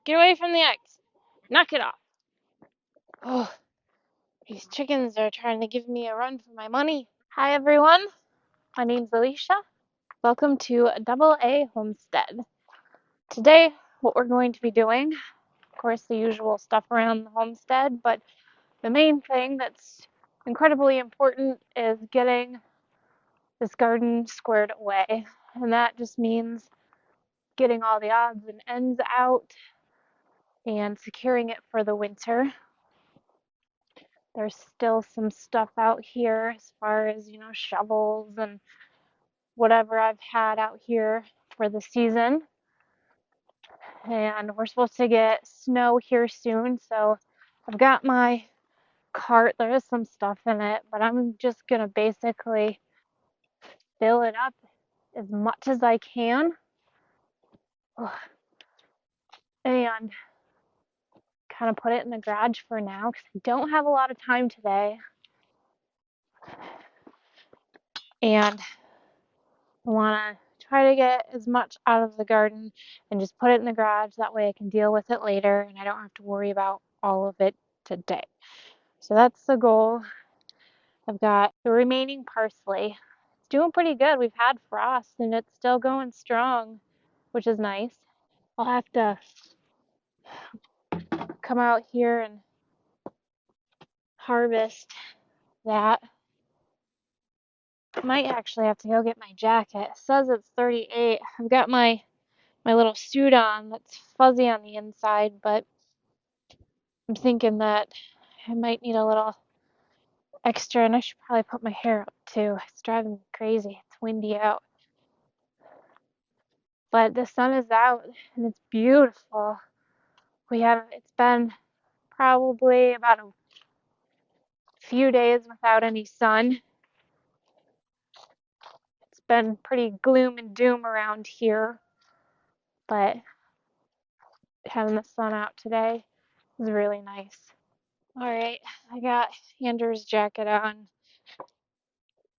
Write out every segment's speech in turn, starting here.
Get away from the eggs. Knock it off. Oh, these chickens are trying to give me a run for my money. Hi, everyone. My name's Alicia. Welcome to Double A Homestead. Today, what we're going to be doing, of course, the usual stuff around the homestead, but the main thing that's incredibly important is getting this garden squared away. And that just means getting all the odds and ends out and securing it for the winter. There's still some stuff out here as far as, shovels and whatever I've had out here for the season. And we're supposed to get snow here soon, so I've got my cart. There is some stuff in it, but I'm just gonna basically fill it up as much as I can. And kind of put it in the garage for now because I don't have a lot of time today. And I want to try to get as much out of the garden and just put it in the garage. That way I can deal with it later and I don't have to worry about all of it today. So that's the goal. I've got the remaining parsley. It's doing pretty good. We've had frost and it's still going strong, which is nice. I'll have to come out here and harvest that. I might actually have to go get my jacket. It says it's 38. I've got my little suit on that's fuzzy on the inside, but I'm thinking that I might need a little extra, and I should probably put my hair up too. It's driving me crazy. It's windy out. But the sun is out and it's beautiful. It's been probably about a few days without any sun. It's been pretty gloom and doom around here, but having the sun out today is really nice. All right, I got Andrew's jacket on.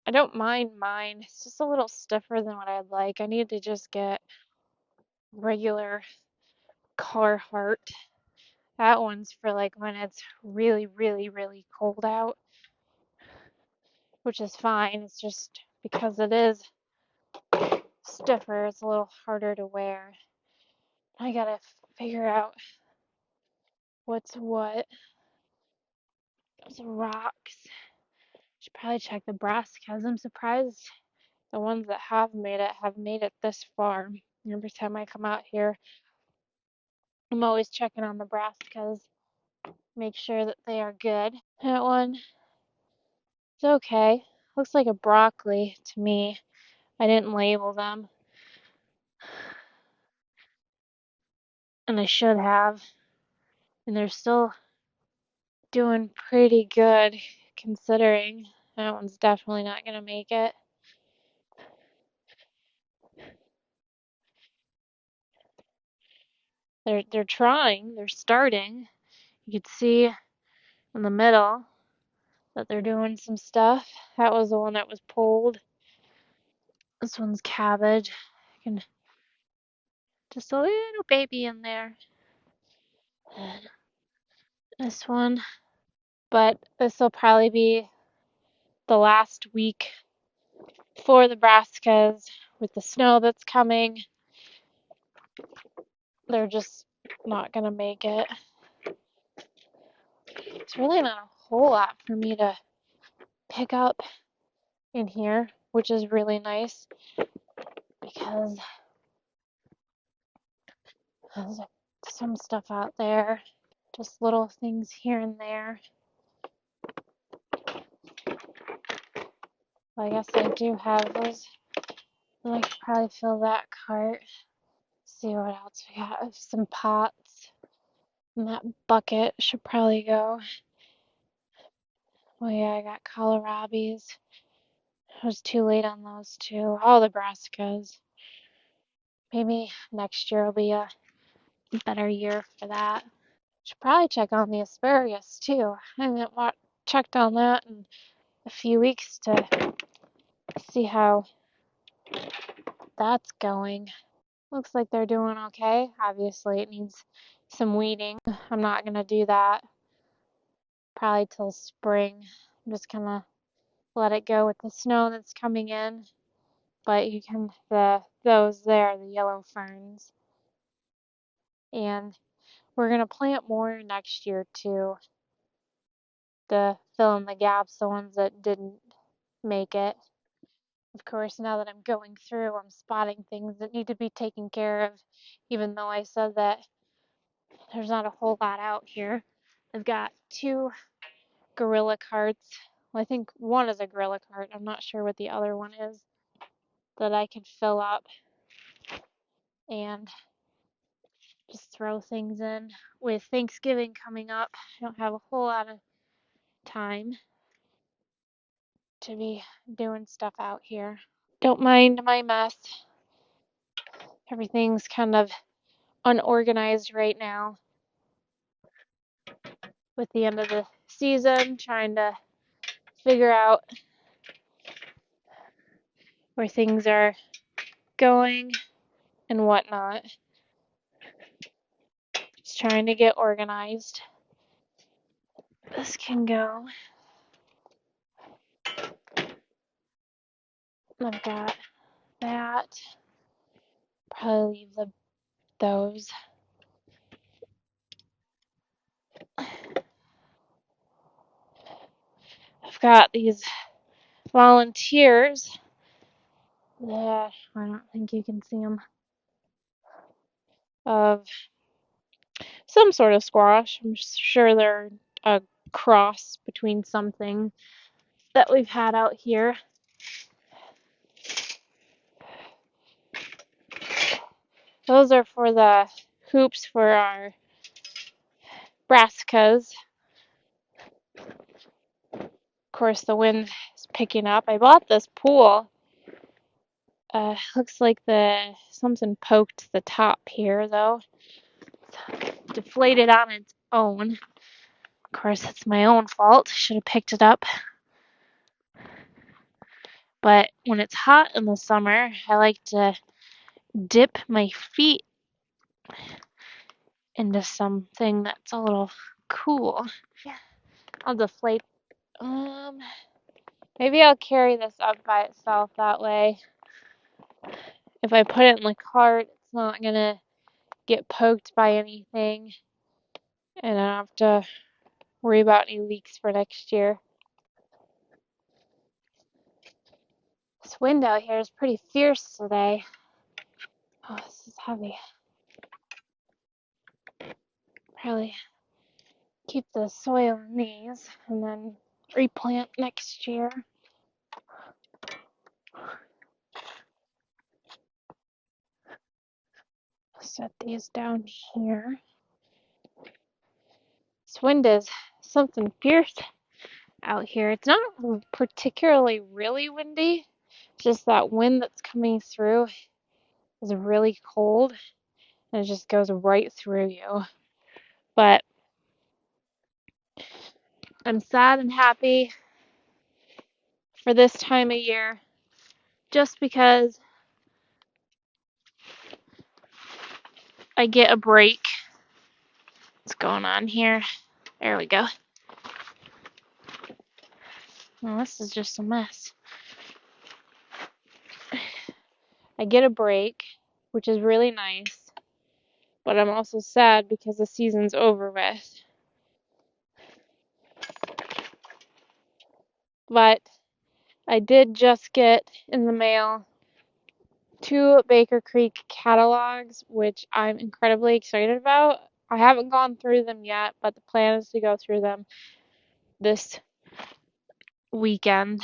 I don't mind mine. It's just a little stiffer than what I'd like. I need to just get regular Carhartt. That one's for like when it's really, really, really cold out, which is fine. It's just because it is stiffer, it's a little harder to wear. I gotta figure out what's what. Those rocks. Should probably check the brassicas. I'm surprised the ones that have made it this far. Every time I come out here, I'm always checking on the brassicas, make sure that they are good. That one is okay. Looks like a broccoli to me. I didn't label them, and I should have. And they're still doing pretty good considering. That one's definitely not gonna make it. They're trying, they're starting. You could see in the middle that they're doing some stuff. That was the one that was pulled. This one's cabbage. I can just a little baby in there. And this one. But this will probably be the last week for the brassicas with the snow that's coming. They're just not gonna make it. It's really not a whole lot for me to pick up in here, which is really nice because there's some stuff out there, just little things here and there. Well, I guess I do have those. I could probably fill that cart. See what else we got. Some pots. And that bucket should probably go. Oh yeah, I got kohlrabies. I was too late on those too. All the brassicas. Maybe next year will be a better year for that. Should probably check on the asparagus too. I haven't checked on that in a few weeks to see how that's going. Looks like they're doing okay. Obviously, it needs some weeding. I'm not going to do that probably till spring. I'm just going to let it go with the snow that's coming in. But you can, those there, the yellow ferns. And we're going to plant more next year too, to fill in the gaps, the ones that didn't make it. Of course, now that I'm going through, I'm spotting things that need to be taken care of, even though I said that there's not a whole lot out here. I've got 2 gorilla carts. Well, I think one is a gorilla cart. I'm not sure what the other one is that I could fill up and just throw things in. With Thanksgiving coming up, I don't have a whole lot of time to be doing stuff out here. Don't mind my mess. Everything's kind of unorganized right now with the end of the season, trying to figure out where things are going and whatnot. Just trying to get organized. This can go. I've got that. Probably leave those. I've got these volunteers that I don't think you can see them, of some sort of squash. I'm sure they're a cross between something that we've had out here. Those are for the hoops for our brassicas. Of course, the wind is picking up. I bought this pool. Looks like something poked the top here, though. It's deflated on its own. Of course, it's my own fault. Should have picked it up. But when it's hot in the summer, I like to dip my feet into something that's a little cool. Yeah, I'll deflate. Maybe I'll carry this up by itself that way. If I put it in the cart, it's not gonna get poked by anything, and I don't have to worry about any leaks for next year. This wind out here is pretty fierce today. Oh, this is heavy. Probably keep the soil in these and then replant next year. Set these down here. This wind is something fierce out here. It's not particularly really windy, just that wind that's coming through is really cold and it just goes right through you. But I'm sad and happy for this time of year just because I get a break. What's going on here? There we go. Well, this is just a mess. I get a break, which is really nice, but I'm also sad because the season's over with. But I did just get in the mail 2 Baker Creek catalogs, which I'm incredibly excited about. I haven't gone through them yet, but the plan is to go through them this weekend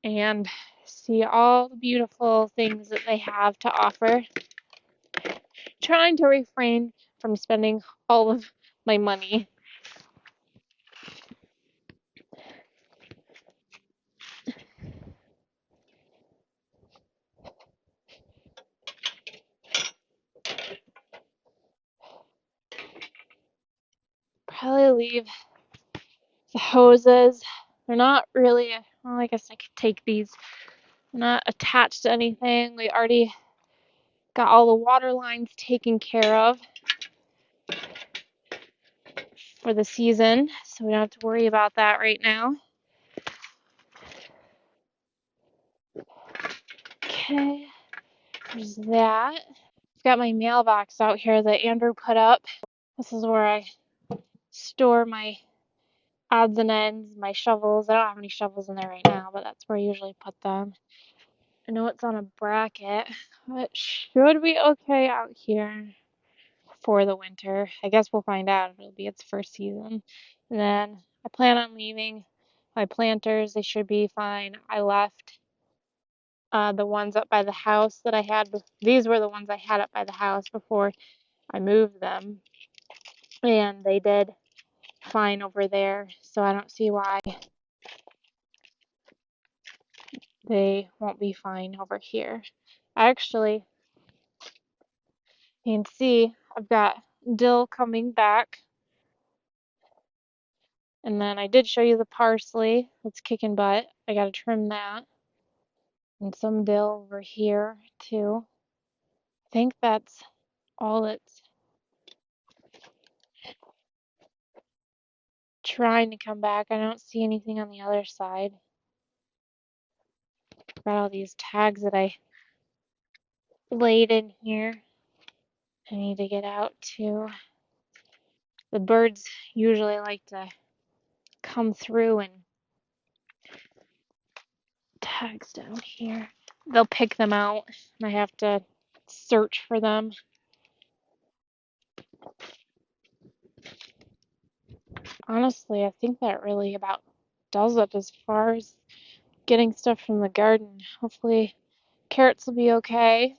and see all the beautiful things that they have to offer. Trying to refrain from spending all of my money. Probably leave the hoses. They're not really, well, I guess I could take these. They're not attached to anything. We already got all the water lines taken care of. for the season, so we don't have to worry about that right now. Okay, there's that. I've got my mailbox out here that Andrew put up. This is where I store my odds and ends, my shovels. I don't have any shovels in there right now, but that's where I usually put them. I know it's on a bracket, but should be okay out here for the winter. I guess we'll find out. It'll be its first season. And then I plan on leaving my planters. They should be fine. I left the ones up by the house that I had. These were the ones I had up by the house before I moved them. And they did fine over there. So I don't see why they won't be fine over here. Actually, you can see I've got dill coming back. And then I did show you the parsley. It's kicking butt. I gotta trim that. And some dill over here too. I think that's all it's trying to come back. I don't see anything on the other side. Got all these tags that I laid in here. I need to get out too. The birds usually like to come through and tags down here. They'll pick them out and I have to search for them. Honestly, I think that really about does it as far as getting stuff from the garden. Hopefully carrots will be okay.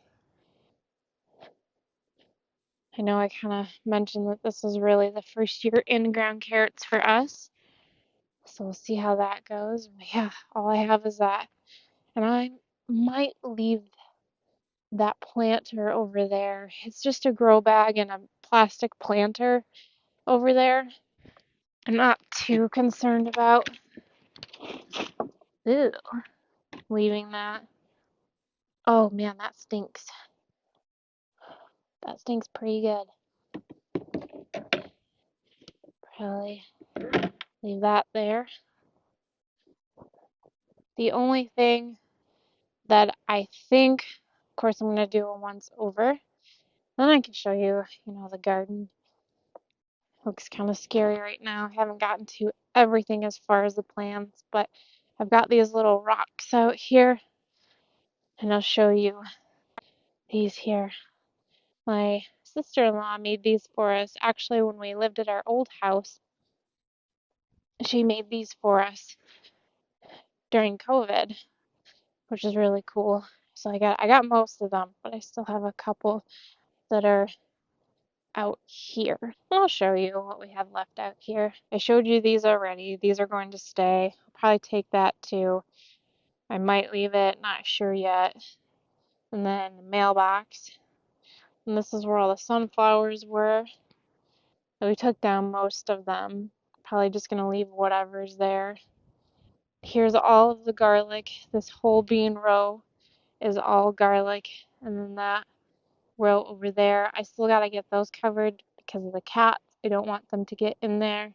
I know I kind of mentioned that this is really the first year in-ground carrots for us. So we'll see how that goes. But yeah, all I have is that. And I might leave that planter over there. It's just a grow bag and a plastic planter over there. I'm not too concerned about ew, leaving that. Oh man, that stinks. That stinks pretty good. Probably leave that there. The only thing that I think, of course, I'm going to do once over. Then I can show you, the garden. Looks kind of scary right now. I haven't gotten to everything as far as the plants, but I've got these little rocks out here, and I'll show you these here. My sister-in-law made these for us. Actually, when we lived at our old house, she made these for us during COVID, which is really cool. So I got most of them, but I still have a couple that are out here. I'll show you what we have left out here. I showed you these already. These are going to stay. I'll probably take that too. I might leave it, not sure yet. And then the mailbox. And this is where all the sunflowers were. We took down most of them. Probably just going to leave whatever's there. Here's all of the garlic. This whole bean row is all garlic. And then that row over there, I still got to get those covered because of the cats. I don't want them to get in there.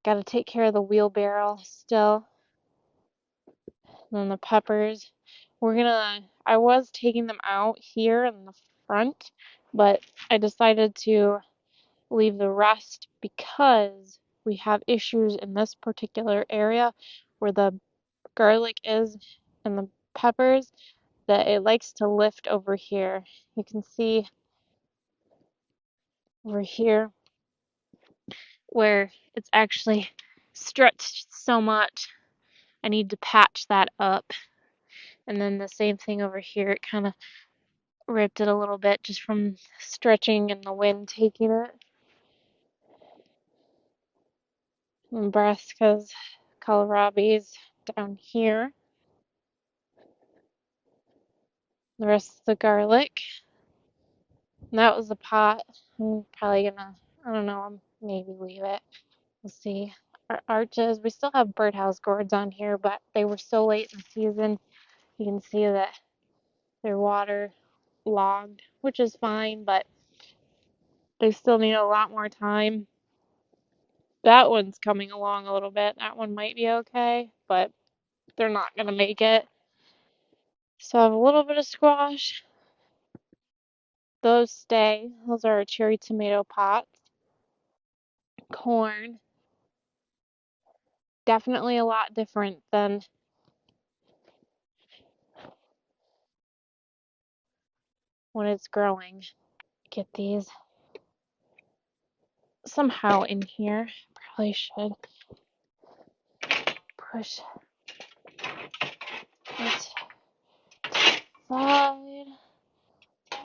Got to take care of the wheelbarrow still. And then the peppers. I was taking them out here in the front, but I decided to leave the rest because we have issues in this particular area where the garlic is and the peppers that it likes to lift over here. You can see over here where it's actually stretched so much. I need to patch that up. And then the same thing over here, it kind of ripped it a little bit just from stretching and the wind taking it. And brassicas, kohlrabi's down here. The rest of the garlic. And that was the pot. I'm probably gonna, I don't know, maybe leave it. We'll see. Our arches, we still have birdhouse gourds on here, but they were so late in the season. You can see that they're water logged, which is fine, but they still need a lot more time. That one's coming along a little bit. That one might be okay, but they're not going to make it. So I have a little bit of squash. Those stay. Those are our cherry tomato pots. Corn. Definitely a lot different than when it's growing. Get these somehow in here. Probably should push it aside.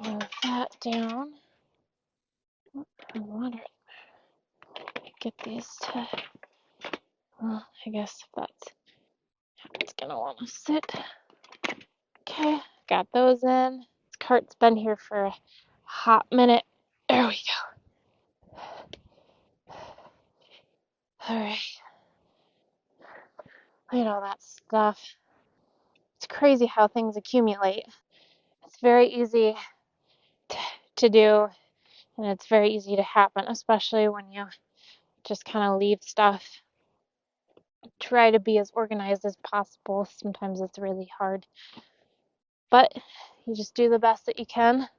Move that down. I wonder. Get these to. Well, I guess that's how it's gonna want to sit. Okay, got those in. This cart's been here for a hot minute. There we go. Alright. Look at all that stuff. It's crazy how things accumulate. It's very easy to do, and it's very easy to happen, especially when you just kind of leave stuff. Try to be as organized as possible. Sometimes it's really hard, but you just do the best that you can.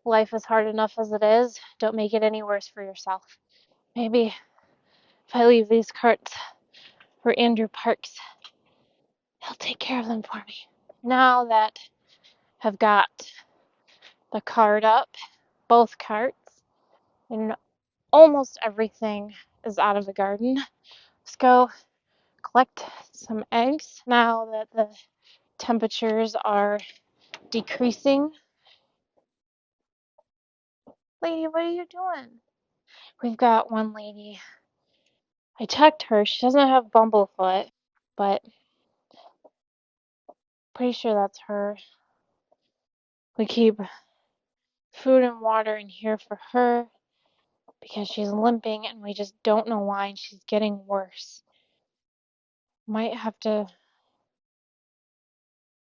Life is hard enough as it is. Don't make it any worse for yourself. Maybe if I leave these carts for Andrew Parks, he'll take care of them for me. Now that I've got the cart up, both carts, and almost everything is out of the garden, let's go collect some eggs now that the temperatures are decreasing. Lady, what are you doing? We've got one lady. I checked her. She doesn't have bumblefoot, but pretty sure that's her. We keep food and water in here for her because she's limping and we just don't know why, and she's getting worse. Might have to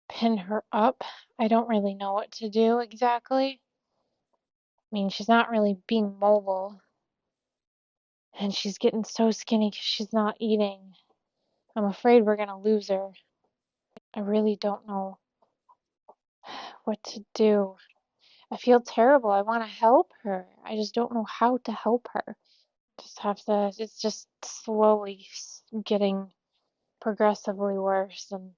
pin her up. I don't really know what to do exactly. I mean, she's not really being mobile, and she's getting so skinny because she's not eating. I'm afraid we're gonna lose her. I really don't know what to do. I feel terrible. I want to help her. I just don't know how to help her. Just have to, it's just slowly getting progressively worse, and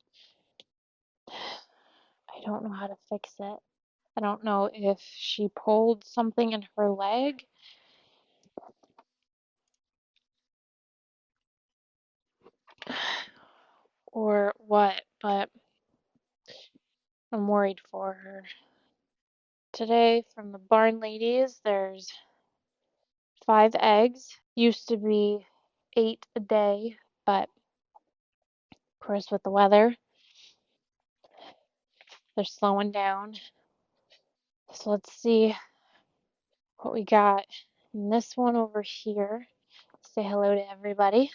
I don't know how to fix it. I don't know if she pulled something in her leg or what, but I'm worried for her. Today, from the barn ladies, there's 5 eggs. Used to be 8 a day, but of course, with the weather, they're slowing down. So let's see what we got in this one over here. Say hello to everybody.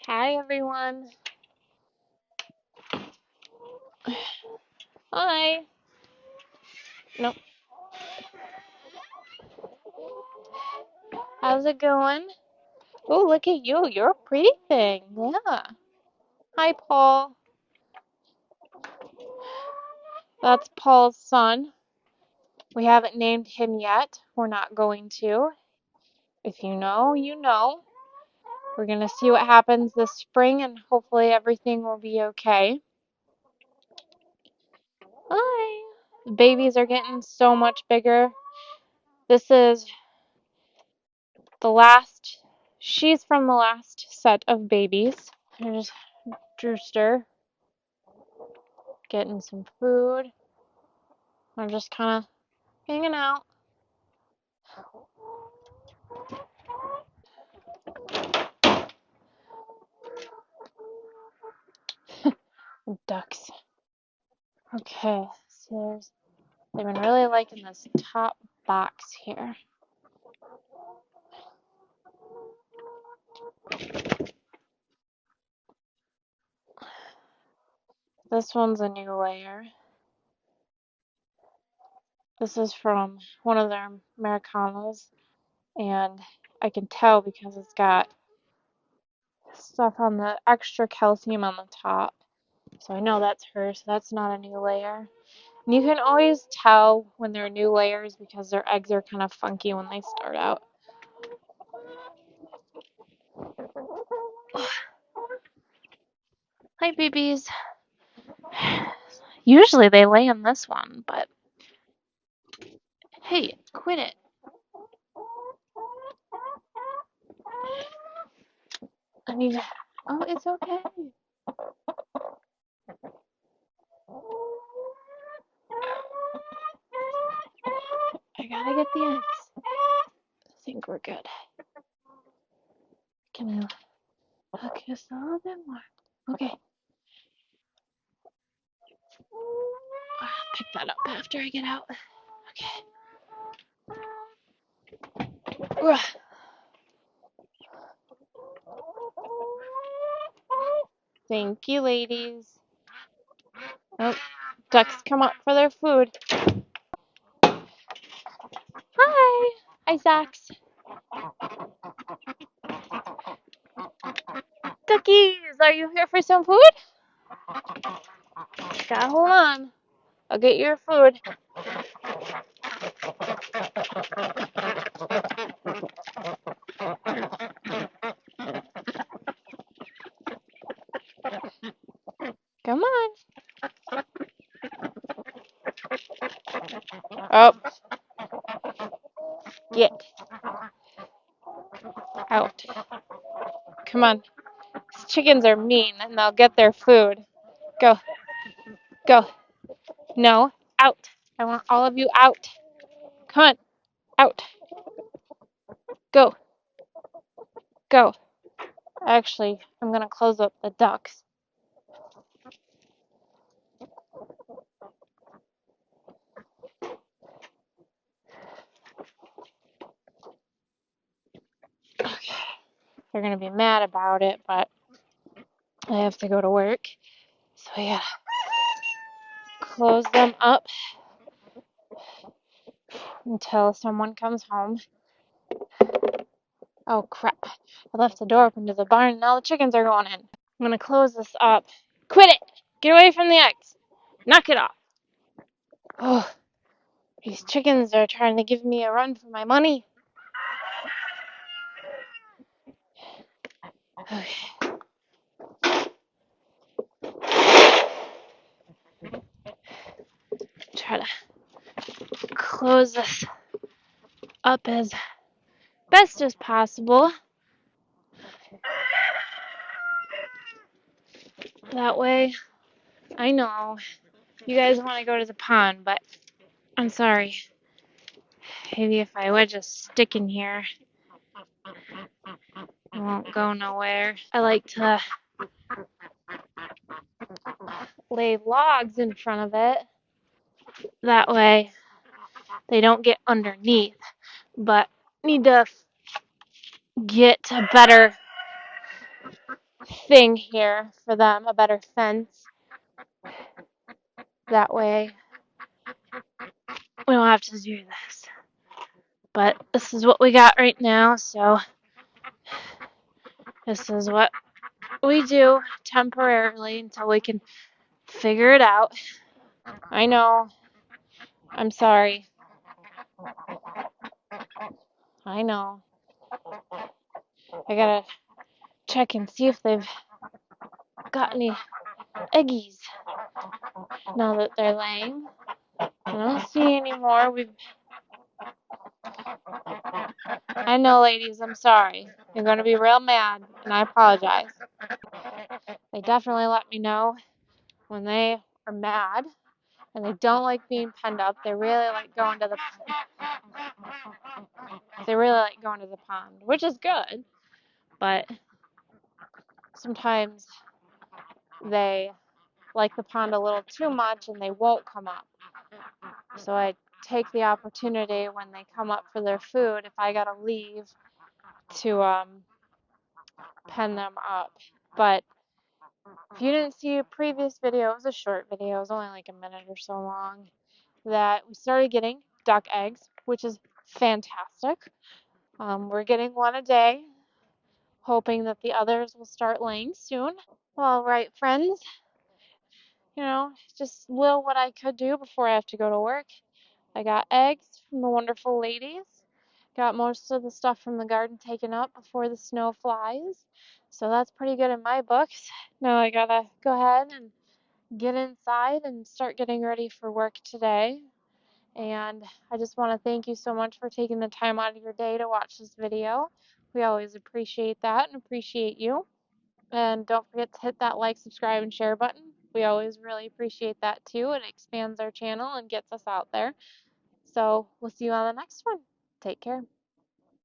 Hi, everyone. Hi. Nope. How's it going? Oh, look at you. You're a pretty thing. Yeah. Hi, Paul. That's Paul's son. We haven't named him yet. We're not going to. If you know, you know. We're going to see what happens this spring, and hopefully everything will be okay. Hi. The babies are getting so much bigger. This is the last, she's from the last set of babies. There's Drewster getting some food. I'm just kind of hanging out. Ducks. Okay, so they've been really liking this top box here. This one's a new layer. This is from one of their Americanos, and I can tell because it's got stuff on the extra calcium on the top. So I know that's her, so that's not a new layer. And you can always tell when they're new layers because their eggs are kind of funky when they start out. Hi, babies. Usually they lay in this one, but hey, quit it. I mean, oh, it's okay. I gotta get the eggs. I think we're good. Can you hook us a little bit more? Okay. I'll pick that up after I get out. Okay. Thank you, ladies. Oh, ducks come up for their food. Hi. Hi, Zax. Duckies, are you here for some food? Gotta hold on. I'll get your food. Come on. Oh, get out. Come on. These chickens are mean and they'll get their food. Go. Go. No. Out. I want all of you out. Come on. Out. Go. Go. Actually, I'm gonna close up the ducks. Okay. They're gonna be mad about it, but I have to go to work. So I gotta close them up until someone comes home. Oh crap. I left the door open to the barn and now the chickens are going in. I'm gonna close this up. Quit it! Get away from the eggs! Knock it off! Oh, these chickens are trying to give me a run for my money. Okay. Try to close this up as best as possible. That way, I know you guys want to go to the pond, but I'm sorry. Maybe if I would just stick in here, I won't go nowhere. I like to lay logs in front of it. That way, they don't get underneath. But need to get a better thing here for them, a better fence. That way, we don't have to do this. But this is what we got right now, so this is what we do temporarily until we can figure it out. I know. I'm sorry. I know. I gotta check and see if they've got any eggies now that they're laying. I don't see any more. I know, ladies, I'm sorry. You're gonna be real mad, and I apologize. They definitely let me know when they are mad and they don't like being penned up. They really like going to the pond, which is good, but sometimes they like the pond a little too much and they won't come up. So I take the opportunity when they come up for their food, if I gotta leave, to pen them up. But if you didn't see a previous video, it was a short video, it was only like a minute or so long, that we started getting duck eggs, which is fantastic. We're getting one a day, hoping that the others will start laying soon. All right, friends, just little what I could do before I have to go to work. I got eggs from the wonderful ladies. Got most of the stuff from the garden taken up before the snow flies. So that's pretty good in my books. Now I gotta go ahead and get inside and start getting ready for work today. And I just want to thank you so much for taking the time out of your day to watch this video. We always appreciate that and appreciate you. And don't forget to hit that like, subscribe, and share button. We always really appreciate that too. It expands our channel and gets us out there. So we'll see you on the next one. Take care.